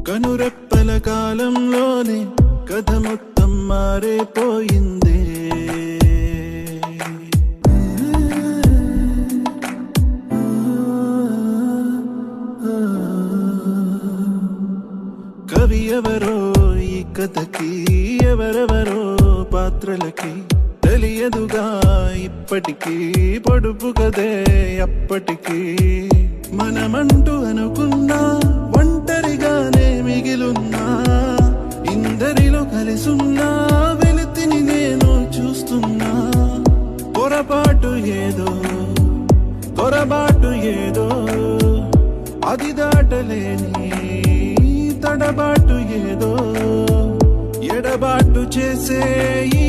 కనురెప్పల కాలంలోనే కథ మొత్తం మారిపోయిందే. కవి ఎవరో ఈ కథకి, ఎవరెవరో పాత్రలకి తెలియదుగా ఇప్పటికీ, పొడుపు కదే అప్పటికీ. మనమంటూ అనుకున్నా ఒంటరిగానే మిగిలున్నా, ఇందరిలో కలిసున్నా వెలుతిని నేను చూస్తున్నా. పొరపాటు ఏదో తొరబాటు ఏదో, అది దాటలేని తడబాటు ఏదో, ఎడబాటు చేసే ఈ